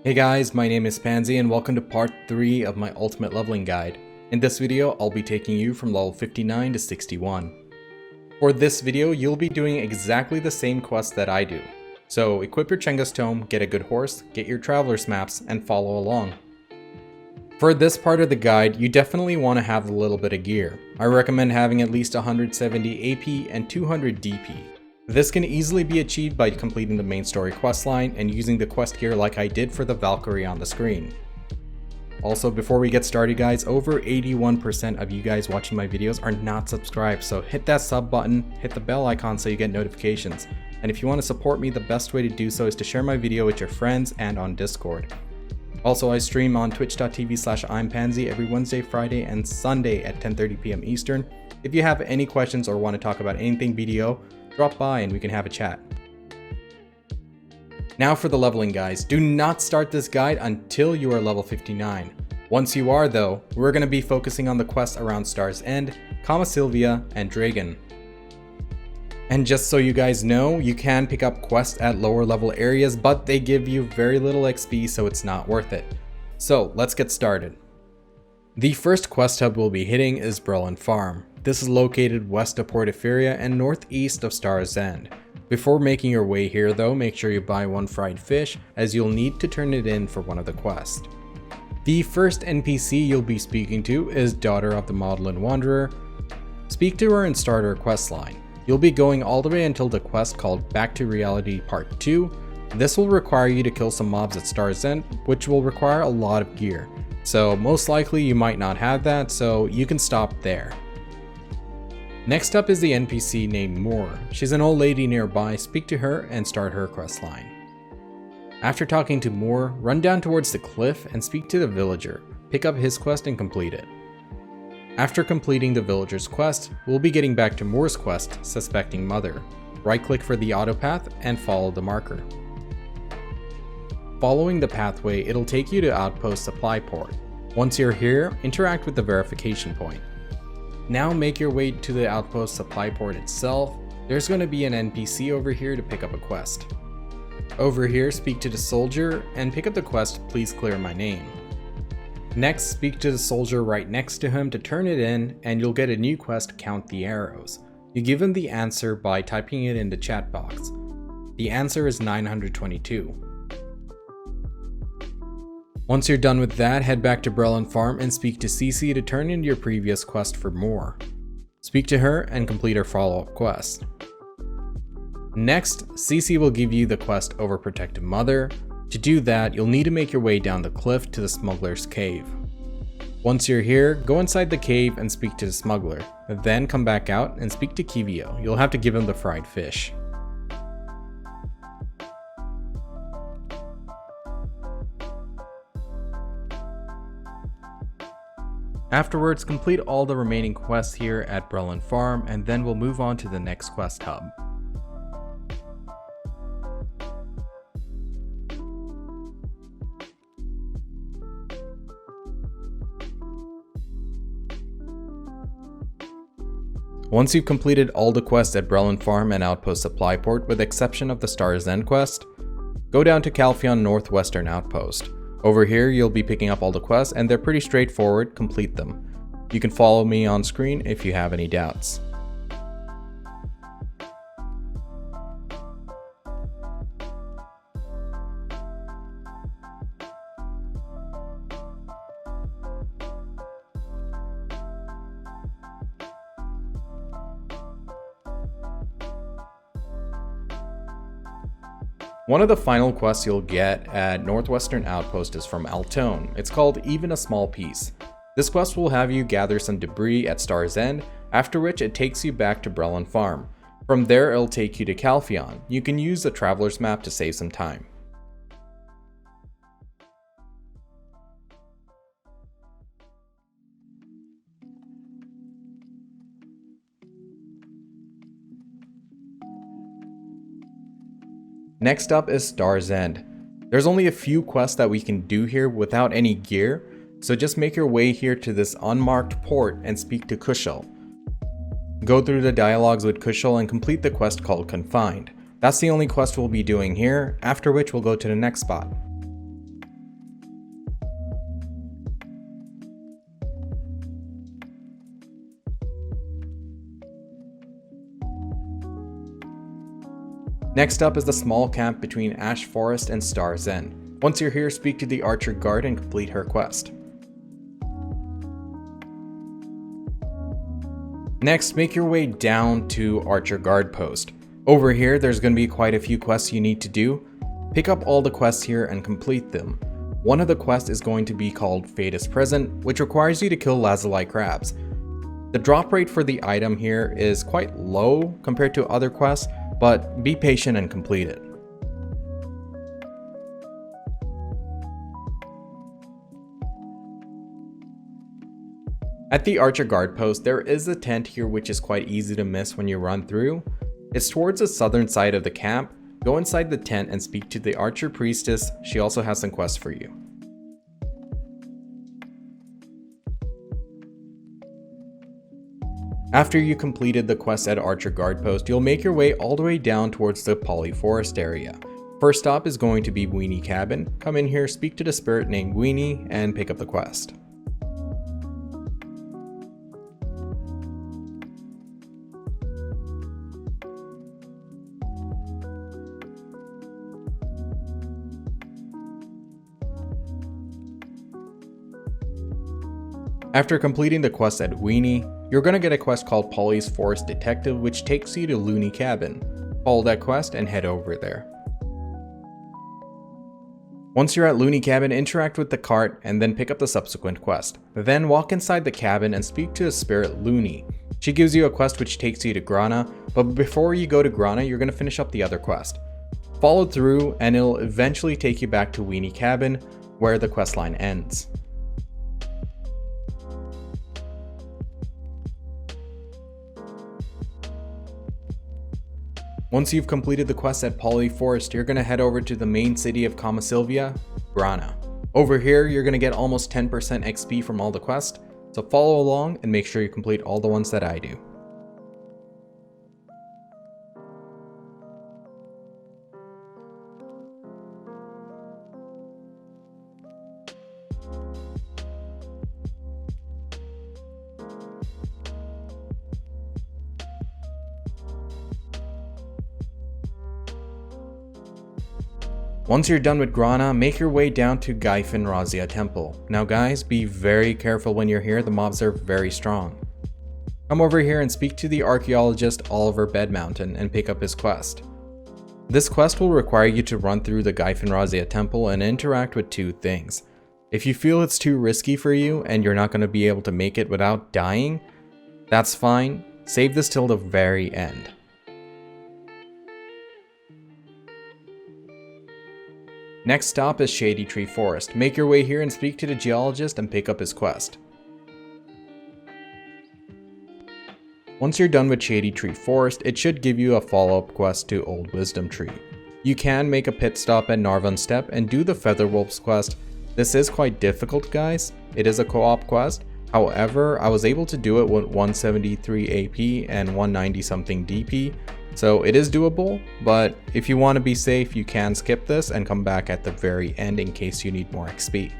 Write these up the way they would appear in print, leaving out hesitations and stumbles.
Hey guys, my name is Pansy and welcome to part 3 of my ultimate leveling guide. In this video, I'll be taking you from level 59 to 61. For this video, you'll be doing exactly the same quest that I do. So equip your Chenga's Tome, get a good horse, get your traveler's maps, and follow along. For this part of the guide, you definitely want to have a little bit of gear. I recommend having at least 170 AP and 200 DP. This can easily be achieved by completing the main story questline and using the quest gear like I did for the Valkyrie on the screen. Also, before we get started guys, over 81% of you guys watching my videos are not subscribed, so hit that sub button, hit the bell icon so you get notifications. And if you want to support me, the best way to do so is to share my video with your friends and on Discord. Also, I stream on twitch.tv/I'mPansy every Wednesday, Friday, and Sunday at 10:30 PM Eastern. If you have any questions or want to talk about anything BDO, drop by and we can have a chat. Now for the leveling guys, do not start this guide until you are level 59. Once you are though, we're going to be focusing on the quests around Star's End, Kama Sylvia, and Dragon. And just so you guys know, you can pick up quests at lower level areas, but they give you very little XP, so it's not worth it. So let's get started. The first quest hub we'll be hitting is Brelin Farm. This is located west of Portaferia and northeast of Star's End. Before making your way here though, make sure you buy one fried fish, as you'll need to turn it in for one of the quests. The first NPC you'll be speaking to is Daughter of the Maudlin Wanderer. Speak to her and start her quest line. You'll be going all the way until the quest called Back to Reality Part 2. This will require you to kill some mobs at Star's End, which will require a lot of gear. So most likely you might not have that, so you can stop there. Next up is the NPC named Moore. She's an old lady nearby. Speak to her and start her quest line. After talking to Moore, run down towards the cliff and speak to the villager. Pick up his quest and complete it. After completing the villager's quest, we'll be getting back to Moore's quest, Suspecting Mother. Right click for the auto path and follow the marker. Following the pathway, it'll take you to Outpost Supply Port. Once you're here, interact with the verification point. Now make your way to the Outpost Supply Port itself. There's going to be an NPC over here to pick up a quest. Over here, speak to the soldier and pick up the quest, Please Clear My Name. Next, speak to the soldier right next to him to turn it in, and you'll get a new quest, Count the Arrows. You give him the answer by typing it in the chat box. The answer is 922. Once you're done with that, head back to Brelin Farm and speak to Cece to turn in your previous quest for Moore. Speak to her and complete her follow-up quest. Next, Cece will give you the quest Overprotective Mother. To do that, you'll need to make your way down the cliff to the Smuggler's Cave. Once you're here, go inside the cave and speak to the smuggler. Then come back out and speak to Kivio. You'll have to give him the fried fish. Afterwards, complete all the remaining quests here at Brelin Farm, and then we'll move on to the next quest hub. Once you've completed all the quests at Brelin Farm and Outpost Supply Port, with the exception of the Star's End quest, go down to Calpheon Northwestern Outpost. Over here, you'll be picking up all the quests, and they're pretty straightforward. Complete them. You can follow me on screen if you have any doubts. One of the final quests you'll get at Northwestern Outpost is from Altone. It's called Even a Small Piece. This quest will have you gather some debris at Star's End, after which it takes you back to Brelin Farm. From there, it'll take you to Calpheon. You can use the traveler's map to save some time. Next up is Star's End. There's only a few quests that we can do here without any gear, so just make your way here to this unmarked port and speak to Kushal. Go through the dialogues with Kushal and complete the quest called Confined. That's the only quest we'll be doing here, after which we'll go to the next spot. Next up is the small camp between Ash Forest and Star's End. Once you're here, speak to the Archer Guard and complete her quest. Next, make your way down to Archer Guard Post. Over here, there's going to be quite a few quests you need to do. Pick up all the quests here and complete them. One of the quests is going to be called Fate is Present, which requires you to kill Lazuli crabs. The drop rate for the item here is quite low compared to other quests, but be patient and complete it. At the Archer Guard Post, there is a tent here which is quite easy to miss when you run through. It's towards the southern side of the camp. Go inside the tent and speak to the Archer Priestess. She also has some quests for you. After you completed the quest at Archer Guard Post, you'll make your way all the way down towards the Poly Forest area. First stop is going to be Weenie Cabin. Come in here, speak to the spirit named Weenie, and pick up the quest. After completing the quest at Weenie, you're going to get a quest called Poly's Forest Detective, which takes you to Looney Cabin. Follow that quest and head over there. Once you're at Looney Cabin, interact with the cart and then pick up the subsequent quest. Then walk inside the cabin and speak to the spirit Looney. She gives you a quest which takes you to Grana, but before you go to Grana, you're going to finish up the other quest. Follow through and it'll eventually take you back to Weenie Cabin, where the quest line ends. Once you've completed the quest at Poly Forest, you're going to head over to the main city of Kamasilvia, Grana. Over here, you're going to get almost 10% XP from all the quests, so follow along and make sure you complete all the ones that I do. Once you're done with Grana, make your way down to Gyfin Razia Temple. Now guys, be very careful when you're here, the mobs are very strong. Come over here and speak to the archaeologist Oliver Bedmountain and pick up his quest. This quest will require you to run through the Gyfin Razia Temple and interact with two things. If you feel it's too risky for you and you're not going to be able to make it without dying, that's fine. Save this till the very end. Next stop is Shady Tree Forest. Make your way here and speak to the geologist and pick up his quest. Once you're done with Shady Tree Forest, it should give you a follow-up quest to Old Wisdom Tree. You can make a pit stop at Narvan Steppe and do the Featherwolves quest. This is quite difficult guys, it is a co-op quest. However, I was able to do it with 173 AP and 190 something DP. So it is doable, but if you want to be safe, you can skip this and come back at the very end in case you need more XP.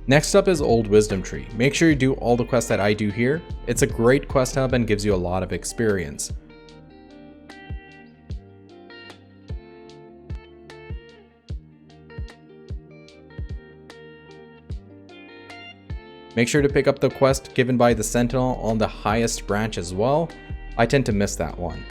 Next up is Old Wisdom Tree. Make sure you do all the quests that I do here. It's a great quest hub and gives you a lot of experience. Make sure to pick up the quest given by the Sentinel on the highest branch as well. I tend to miss that one.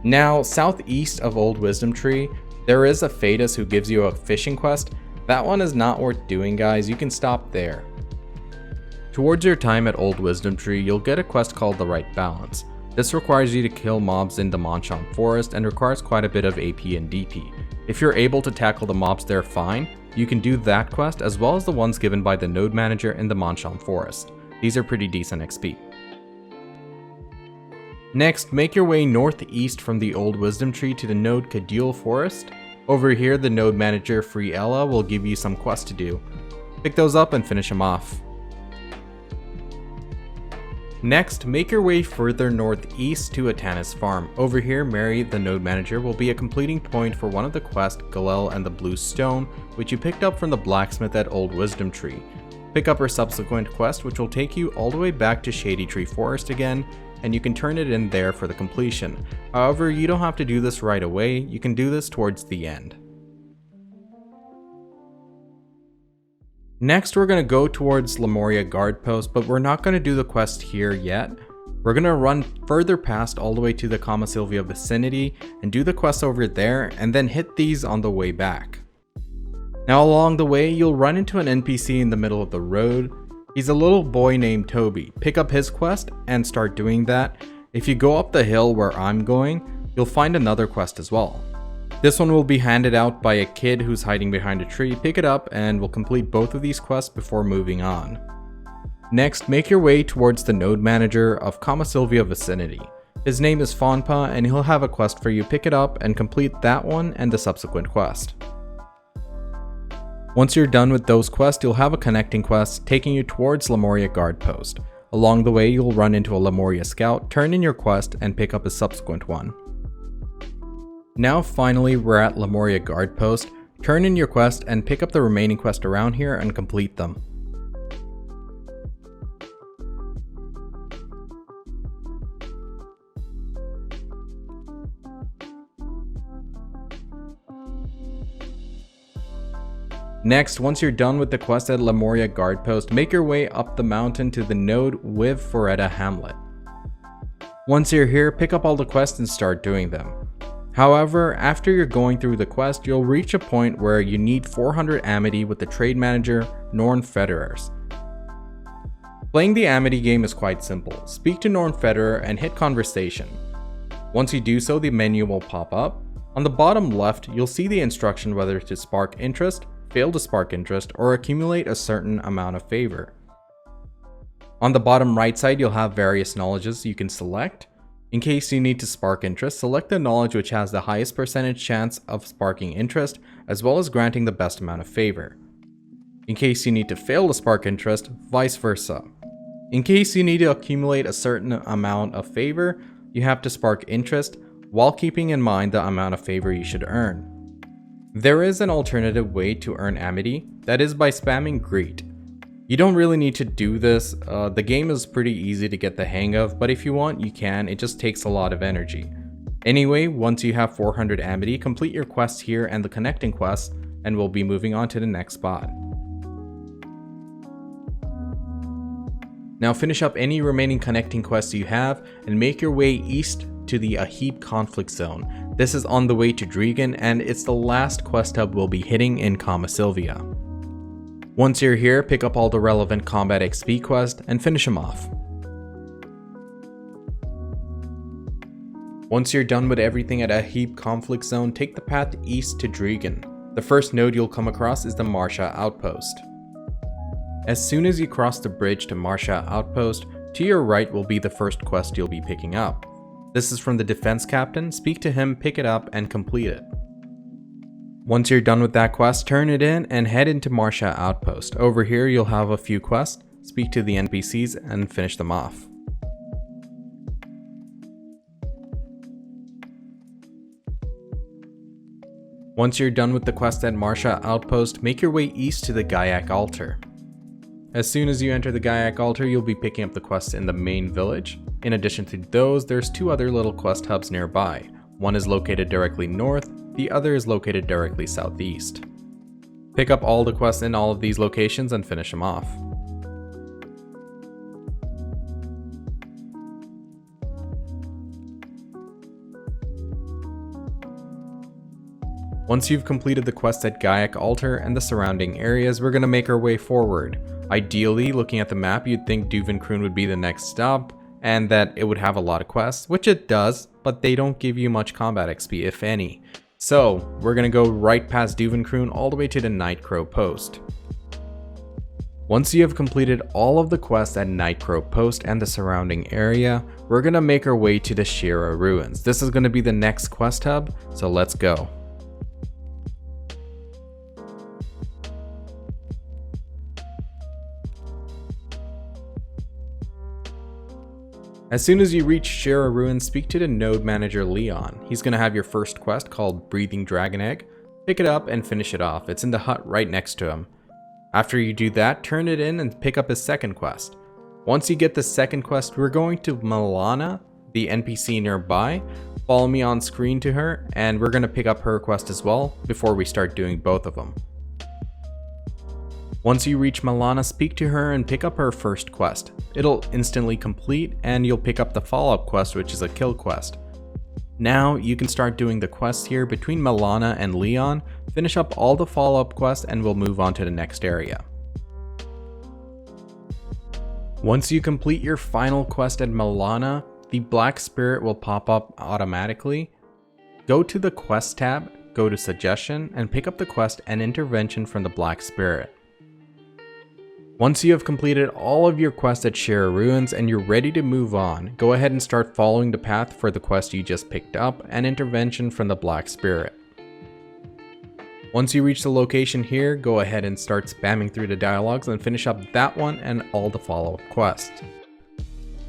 Now, southeast of Old Wisdom Tree, there is a Phaetus who gives you a fishing quest. That one is not worth doing guys, you can stop there. Towards your time at Old Wisdom Tree, you'll get a quest called The Right Balance. This requires you to kill mobs in the Monshamp Forest and requires quite a bit of AP and DP. If you're able to tackle the mobs there fine, you can do that quest as well as the ones given by the Node Manager in the Monshamp Forest. These are pretty decent XP. Next, make your way northeast from the Old Wisdom Tree to the Node Kadule Forest. Over here, the node manager Free Ella will give you some quests to do. Pick those up and finish them off. Next, make your way further northeast to Atanis Farm. Over here, Mary, the node manager, will be a completing point for one of the quests, Galel and the Blue Stone, which you picked up from the blacksmith at Old Wisdom Tree. Pick up her subsequent quest, which will take you all the way back to Shady Tree Forest again, and you can turn it in there for the completion. However, you don't have to do this right away, you can do this towards the end. Next, we're going to go towards Lemuria Guard Post, but we're not going to do the quest here yet. We're going to run further past all the way to the Kama Sylvia vicinity and do the quest over there, and then hit these on the way back. Now along the way, you'll run into an NPC in the middle of the road. He's a little boy named Toby. Pick up his quest and start doing that. If you go up the hill where I'm going, you'll find another quest as well. This one will be handed out by a kid who's hiding behind a tree. Pick it up and we'll complete both of these quests before moving on. Next, make your way towards the node manager of Kama Sylvia vicinity. His name is Fonpa and he'll have a quest for you. Pick it up and complete that one and the subsequent quest. Once you're done with those quests, you'll have a connecting quest taking you towards Lemuria Guard Post. Along the way, you'll run into a Lemuria scout, turn in your quest, and pick up a subsequent one. Now finally, we're at Lemuria Guard Post. Turn in your quest and pick up the remaining quests around here and complete them. Next, once you're done with the quest at Lemuria Guard Post, make your way up the mountain to the node with Foretta Hamlet. Once you're here, pick up all the quests and start doing them. However, after you're going through the quest, you'll reach a point where you need 400 Amity with the trade manager, Norn Federers. Playing the Amity game is quite simple. Speak to Norn Federer and hit conversation. Once you do so, the menu will pop up. On the bottom left, you'll see the instruction whether to spark interest, fail to spark interest, or accumulate a certain amount of favor. On the bottom right side, you'll have various knowledges you can select. In case you need to spark interest, select the knowledge which has the highest percentage chance of sparking interest, as well as granting the best amount of favor. In case you need to fail to spark interest, vice versa. In case you need to accumulate a certain amount of favor, you have to spark interest, while keeping in mind the amount of favor you should earn. There is an alternative way to earn Amity, that is by spamming Greet. You don't really need to do this, the game is pretty easy to get the hang of, but if you want you can, it just takes a lot of energy. Anyway, once you have 400 Amity, complete your quests here and the connecting quests, and we'll be moving on to the next spot. Now finish up any remaining connecting quests you have, and make your way east to the Ahib conflict zone. This is on the way to Dregan, and it's the last quest hub we'll be hitting in Kama Sylvia. Once you're here, pick up all the relevant combat XP quests and finish them off. Once you're done with everything at Ahib conflict zone, take the path east to Dregan. The first node you'll come across is the Marsha outpost. As soon as you cross the bridge to Marsha outpost, to your right will be the first quest you'll be picking up. This is from the defense captain. Speak to him, pick it up, and complete it. Once you're done with that quest, turn it in and head into Marsha Outpost. Over here you'll have a few quests, speak to the NPCs, and finish them off. Once you're done with the quest at Marsha Outpost, make your way east to the Gaiac Altar. As soon as you enter the Gaiac Altar, you'll be picking up the quests in the main village. In addition to those, there's two other little quest hubs nearby. One is located directly north, the other is located directly southeast. Pick up all the quests in all of these locations and finish them off. Once you've completed the quest at Gaiac Altar and the surrounding areas, we're going to make our way forward. Ideally, looking at the map, you'd think Duvenkroon would be the next stop, and that it would have a lot of quests, which it does, but they don't give you much combat XP, if any. So, we're gonna go right past Duvenkroon all the way to the Nightcrow Post. Once you have completed all of the quests at Nightcrow Post and the surrounding area, we're gonna make our way to the Shira Ruins. This is gonna be the next quest hub, so let's go. As soon as you reach Shira Ruins, speak to the node manager Leon. He's going to have your first quest called Breathing Dragon Egg. Pick it up and finish it off. It's in the hut right next to him. After you do that, turn it in and pick up his second quest. Once you get the second quest, we're going to Milana, the NPC nearby. Follow me on screen to her, and we're going to pick up her quest as well before we start doing both of them. Once you reach Milana, speak to her and pick up her first quest. It'll instantly complete, and you'll pick up the follow-up quest, which is a kill quest. Now you can start doing the quests here between Milana and Leon, finish up all the follow-up quests, and we'll move on to the next area. Once you complete your final quest at Milana, the Black Spirit will pop up automatically. Go to the Quest tab, go to Suggestion, and pick up the quest and intervention from the Black Spirit. Once you have completed all of your quests at Shira Ruins and you're ready to move on, go ahead and start following the path for the quest you just picked up and intervention from the Black Spirit. Once you reach the location here, go ahead and start spamming through the dialogues and finish up that one and all the follow-up quests.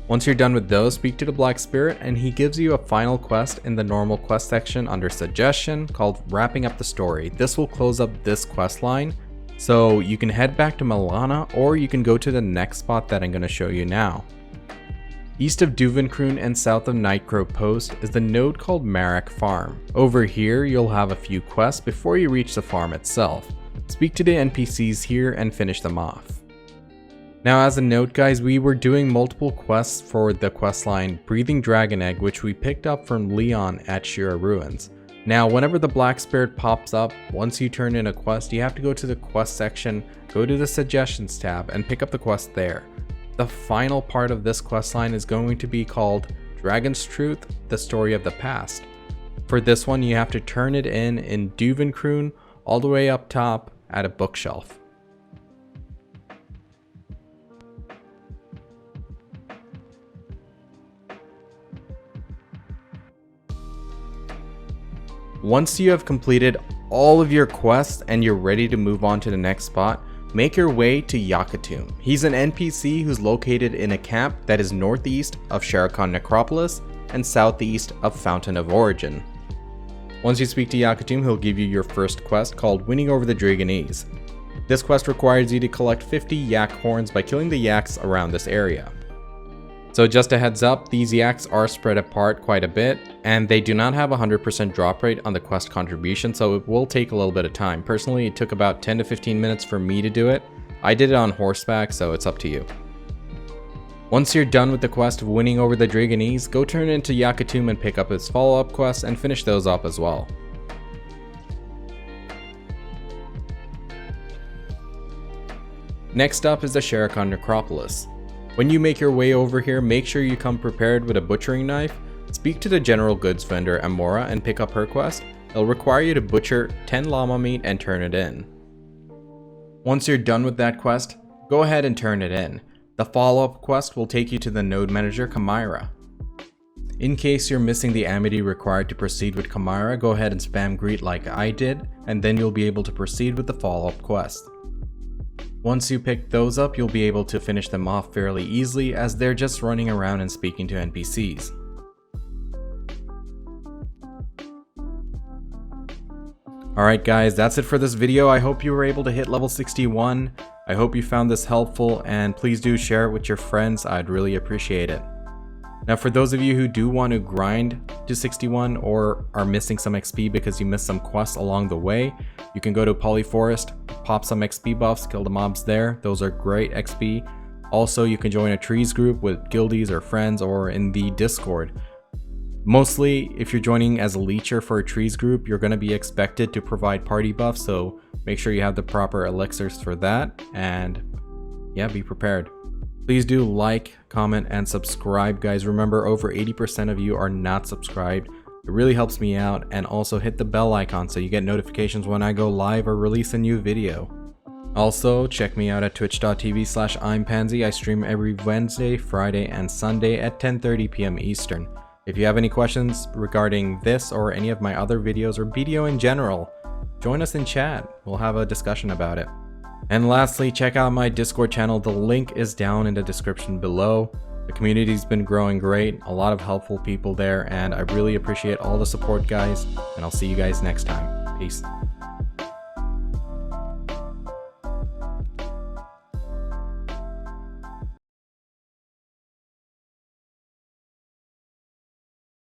Once you're done with those, speak to the Black Spirit and he gives you a final quest in the normal quest section under Suggestion called Wrapping Up the Story. This will close up this quest line. So you can head back to Milana, or you can go to the next spot that I'm going to show you now. East of Duvenkroon and south of Nightcrow Post is the node called Marak Farm. Over here you'll have a few quests before you reach the farm itself. Speak to the NPCs here and finish them off. Now as a note guys, we were doing multiple quests for the questline Breathing Dragon Egg, which we picked up from Leon at Shira Ruins. Now, whenever the Black Spirit pops up, once you turn in a quest, you have to go to the quest section, go to the Suggestions tab, and pick up the quest there. The final part of this questline is going to be called Dragon's Truth, the Story of the Past. For this one, you have to turn it in Duvenkroon, all the way up top at a bookshelf. Once you have completed all of your quests and you're ready to move on to the next spot, make your way to Yakatum. He's an NPC who's located in a camp that is northeast of Sharakan Necropolis and southeast of Fountain of Origin. Once you speak to Yakatum, he'll give you your first quest called Winning Over the Dragonese. This quest requires you to collect 50 yak horns by killing the yaks around this area. So just a heads up, these yaks are spread apart quite a bit, and they do not have a 100% drop rate on the quest contribution, so it will take a little bit of time. Personally, it took about 10 to 15 minutes for me to do it. I did it on horseback, so it's up to you. Once you're done with the quest of Winning Over the Dragonese, go turn into Yakatum and pick up his follow-up quests and finish those up as well. Next up is the Sharakan Necropolis. When you make your way over here, make sure you come prepared with a butchering knife. Speak to the general goods vendor Amora and pick up her quest. It'll require you to butcher 10 llama meat and turn it in. Once you're done with that quest, go ahead and turn it in. The follow-up quest will take you to the node manager Kamira. In case you're missing the amity required to proceed with Kamira, go ahead and spam greet like I did, and then you'll be able to proceed with the follow-up quest. Once you pick those up, you'll be able to finish them off fairly easily as they're just running around and speaking to NPCs. Alright guys, that's it for this video. I hope you were able to hit level 61. I hope you found this helpful, and please do share it with your friends. I'd really appreciate it. Now for those of you who do want to grind to 61 or are missing some XP because you missed some quests along the way, you can go to Polyforest, pop some XP buffs, kill the mobs there. Those are great XP. Also, you can join a trees group with guildies or friends or in the Discord. Mostly, if you're joining as a leecher for a trees group, you're going to be expected to provide party buffs, so make sure you have the proper elixirs for that, and yeah, be prepared. Please do like, comment, and subscribe, guys. Remember, over 80% of you are not subscribed. It really helps me out, and also hit the bell icon so you get notifications when I go live or release a new video. Also, check me out at twitch.tv/I'mPansy. I stream every Wednesday, Friday, and Sunday at 10:30 p.m. Eastern. If you have any questions regarding this or any of my other videos or video in general, join us in chat. We'll have a discussion about it. And lastly, check out my Discord channel. The link is down in the description below. The community's been growing great, a lot of helpful people there, and I really appreciate all the support, guys, and I'll see you guys next time. Peace.